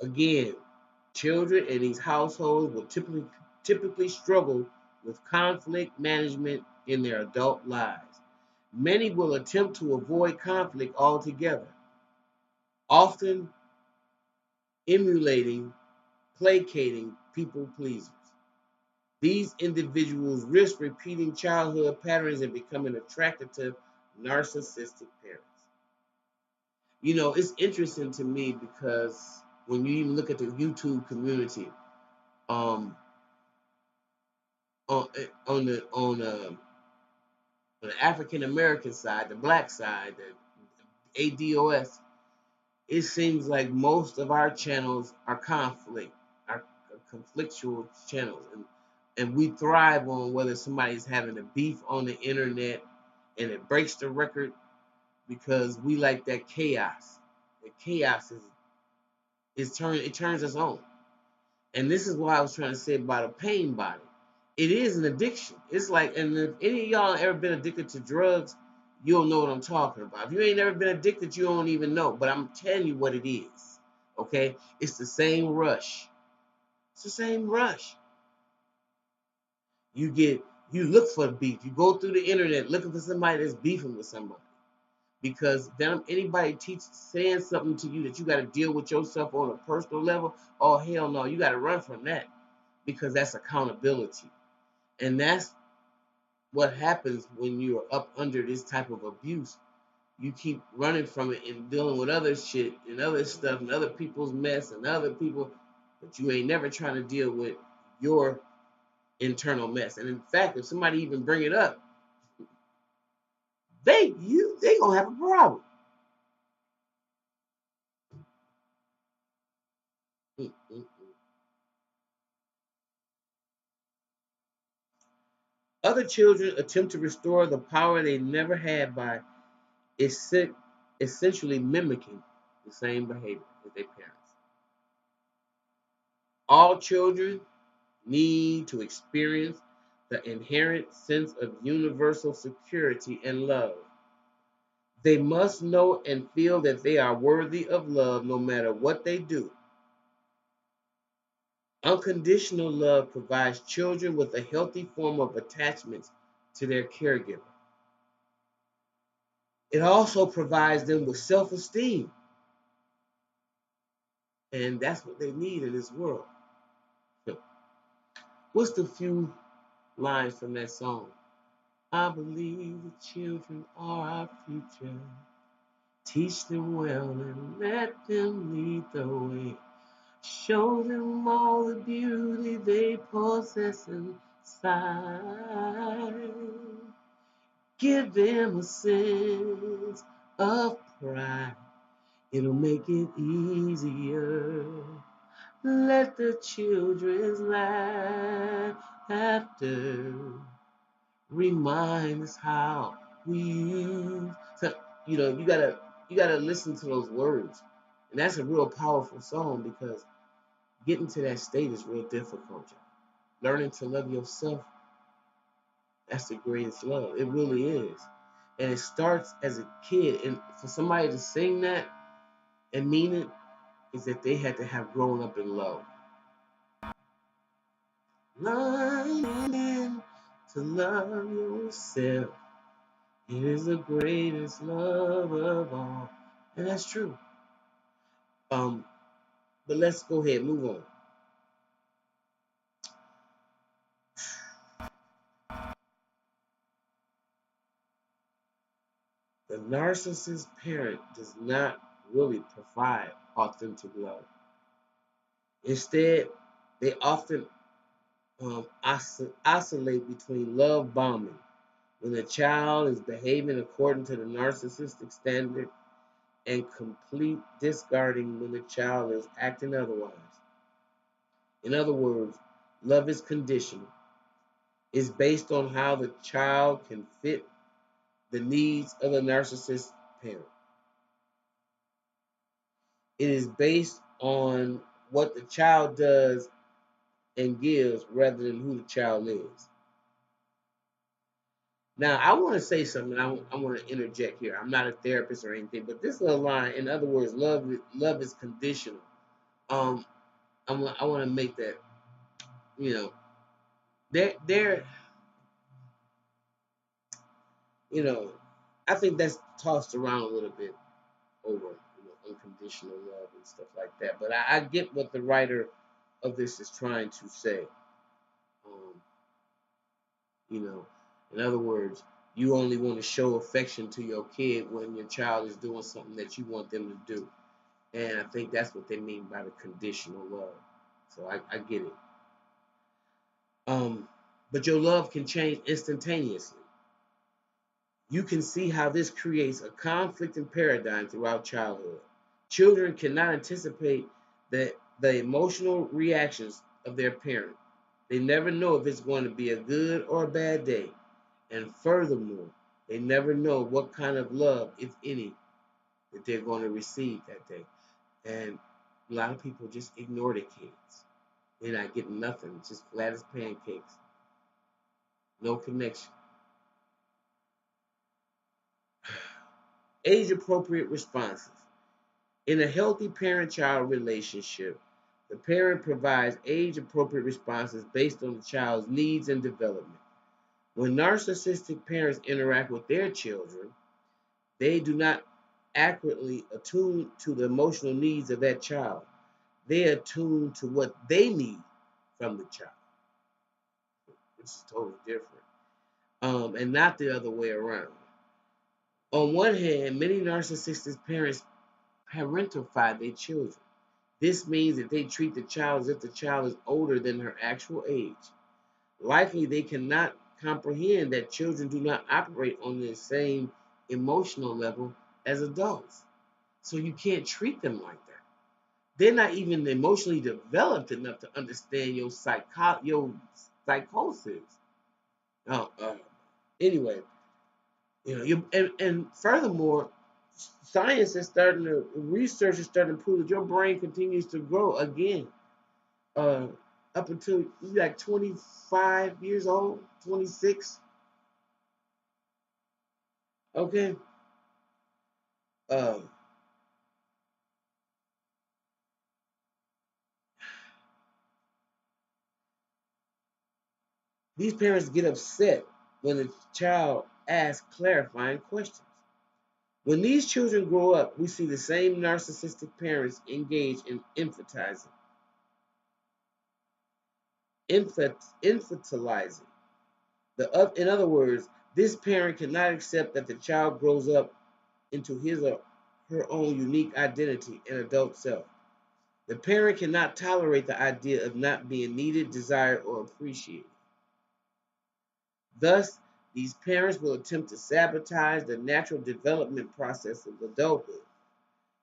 Again, children in these households will typically struggle with conflict management in their adult lives. Many will attempt to avoid conflict altogether, often emulating, placating people pleasers. These individuals risk repeating childhood patterns and becoming attracted to narcissistic parents. It's interesting to me because when you even look at the YouTube community, um, on on the African American side, the black side, the ADOS, it seems like most of our channels are are conflictual channels, and we thrive on whether somebody's having a beef on the internet, and it breaks the record because we like that chaos. The chaos it turns us on. And this is what I was trying to say about a pain body. It is an addiction. It's like, and if any of y'all ever been addicted to drugs, you'll know what I'm talking about. If you ain't never been addicted, you don't even know. But I'm telling you what it is. Okay? It's the same rush. It's the same rush. You look for beef. You go through the internet looking for somebody that's beefing with somebody. Because then anybody saying something to you that you got to deal with yourself on a personal level, oh hell no, you got to run from that, because that's accountability. And that's what happens when you're up under this type of abuse. You keep running from it and dealing with other shit and other stuff and other people's mess and other people, but you ain't never trying to deal with your internal mess. And in fact, if somebody even bring it up, they gonna have a problem. Other children attempt to restore the power they never had by essentially mimicking the same behavior as their parents. All children need to experience the inherent sense of universal security and love. They must know and feel that they are worthy of love no matter what they do. Unconditional love provides children with a healthy form of attachment to their caregiver. It also provides them with self esteem, and that's what they need in this world. What's the few lines from that song? I believe the children are our future. Teach them well and let them lead the way. Show them all the beauty they possess inside. Give them a sense of pride. It'll make it easier. Let the children's laughter remind us how we used to. You gotta listen to those words, and that's a real powerful song because getting to that state is real difficult. Learning to love yourself, that's the greatest love. It really is, and it starts as a kid. And for somebody to sing that and mean it, is that they had to have grown up in love. Learning to love yourself. It is the greatest love of all. And that's true. Um, but let's go ahead, move on. The narcissist parent does not really provide authentic love. Instead, they often oscillate between love bombing, when the child is behaving according to the narcissistic standard, and complete discarding when the child is acting otherwise. In other words, love is conditional. It's based on how the child can fit the needs of the narcissist parent. It is based on what the child does and gives rather than who the child is. Now, I want to say something. I want to interject here. I'm not a therapist or anything, but this little line, in other words, love is conditional. Um, I want to make that, you know, they're, you know, I think that's tossed around a little bit over, unconditional love and stuff like that. But I get what the writer of this is trying to say. Um, you know, in other words, you only want to show affection to your kid when your child is doing something that you want them to do. And I think that's what they mean by the conditional love. So I get it. But your love can change instantaneously. You can see how this creates a conflict in paradigm throughout childhood. Children cannot anticipate the emotional reactions of their parent. They never know if it's going to be a good or a bad day. And furthermore, they never know what kind of love, if any, that they're going to receive that day. And a lot of people just ignore their kids. They're not getting nothing, just flat as pancakes. No connection. Age appropriate responses. In a healthy parent child relationship, the parent provides age appropriate responses based on the child's needs and development. When narcissistic parents interact with their children, they do not accurately attune to the emotional needs of that child. They attune to what they need from the child, which is totally different, and not the other way around. On one hand, many narcissistic parents parentified their children. This means that they treat the child as if the child is older than her actual age. Likely, they cannot comprehend that children do not operate on the same emotional level as adults. So you can't treat them like that. They're not even emotionally developed enough to understand your psychosis. Uh, uh, anyway, and furthermore, research is starting to prove that your brain continues to grow again, uh, up until you like 25 years old, 26. Okay. Um, these parents get upset when the child asks clarifying questions. When these children grow up, we see the same narcissistic parents engage in infantilizing. In other words, this parent cannot accept that the child grows up into his or her own unique identity and adult self. The parent cannot tolerate the idea of not being needed, desired, or appreciated. Thus, these parents will attempt to sabotage the natural development process of adulthood.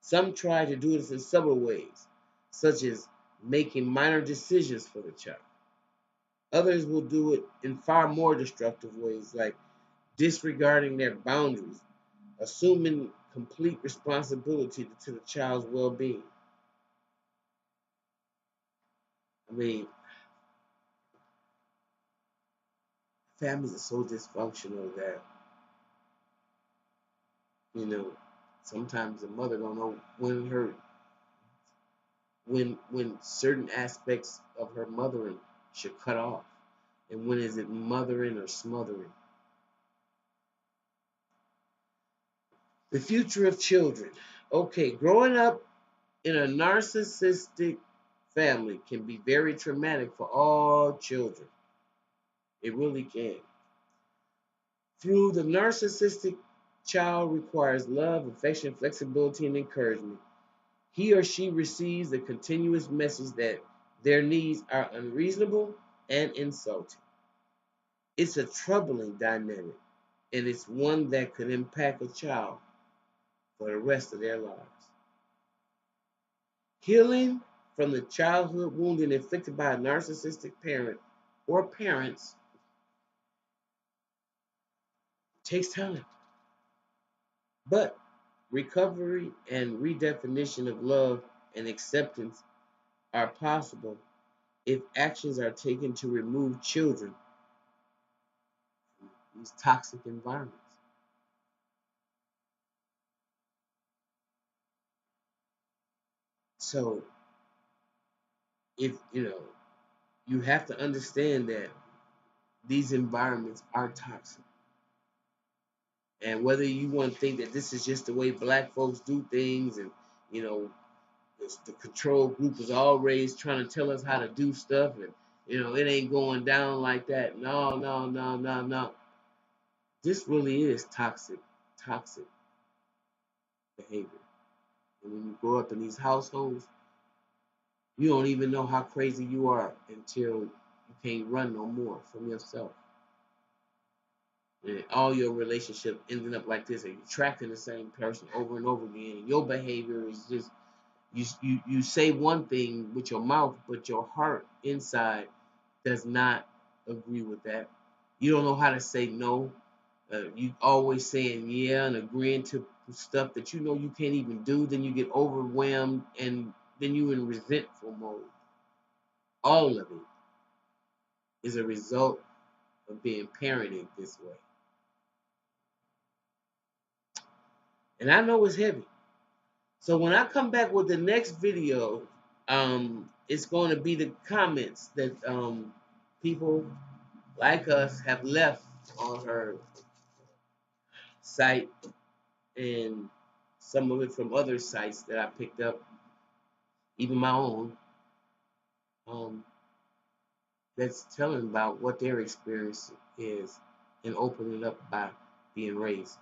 Some try to do this in subtle ways, such as making minor decisions for the child. Others will do it in far more destructive ways, like disregarding their boundaries, assuming complete responsibility to the child's well being. I mean, families are so dysfunctional that, you know, sometimes the mother don't know when certain aspects of her mothering should cut off, and when is it mothering or smothering. The future of children. Okay, growing up in a narcissistic family can be very traumatic for all children. It really can. Through the narcissistic child requires love, affection, flexibility, and encouragement. He or she receives the continuous message that their needs are unreasonable and insulting. It's a troubling dynamic, and it's one that could impact a child for the rest of their lives. Healing from the childhood wounding inflicted by a narcissistic parent or parents takes time, but recovery and redefinition of love and acceptance are possible if actions are taken to remove children from these toxic environments. So if you have to understand that these environments are toxic. And whether you want to think that this is just the way black folks do things, and you know, the control group is always trying to tell us how to do stuff, and it ain't going down like that. No, no, no, no, no. This really is toxic behavior. And when you grow up in these households, you don't even know how crazy you are until you can't run no more from yourself. And all your relationship ending up like this, and you're attracting the same person over and over again, and your behavior is just you say one thing with your mouth, but your heart inside does not agree with that. You don't know how to say no. You always saying yeah and agreeing to stuff that you can't even do. Then you get overwhelmed, and then you in resentful mode. All of it is a result of being parented this way. And I know it's heavy. So when I come back with the next video, it's going to be the comments that people like us have left on her site, and some of it from other sites that I picked up, even my own, um, that's telling about what their experience is and opening up by being raised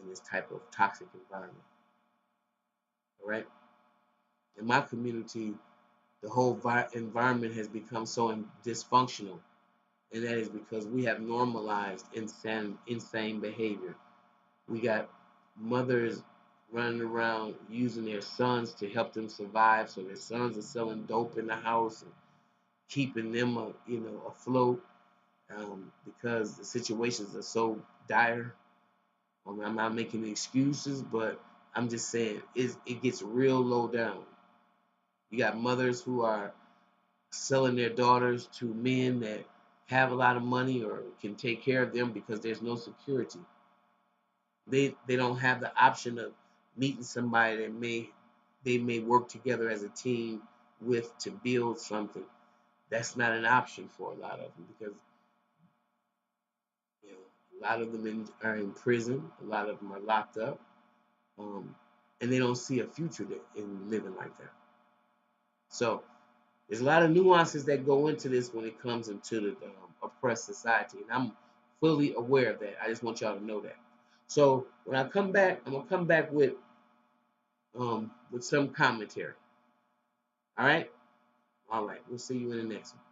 in this type of toxic environment. All right. In my community, the whole environment has become so dysfunctional, and that is because we have normalized insane behavior. We got mothers running around using their sons to help them survive, so their sons are selling dope in the house and keeping them, afloat, because the situations are so dire. I'm not making excuses, but I'm just saying it gets real low down. You got mothers who are selling their daughters to men that have a lot of money or can take care of them because there's no security. They don't have the option of meeting somebody that they may work together as a team with to build something. That's not an option for a lot of them because a lot of them are in prison. A lot of them are locked up, um, and they don't see a future in living like that. So there's a lot of nuances that go into this when it comes into the oppressed society, and I'm fully aware of that. I just want y'all to know that. So when I come back, I'm gonna come back with some commentary. All right, all right. We'll see you in the next one.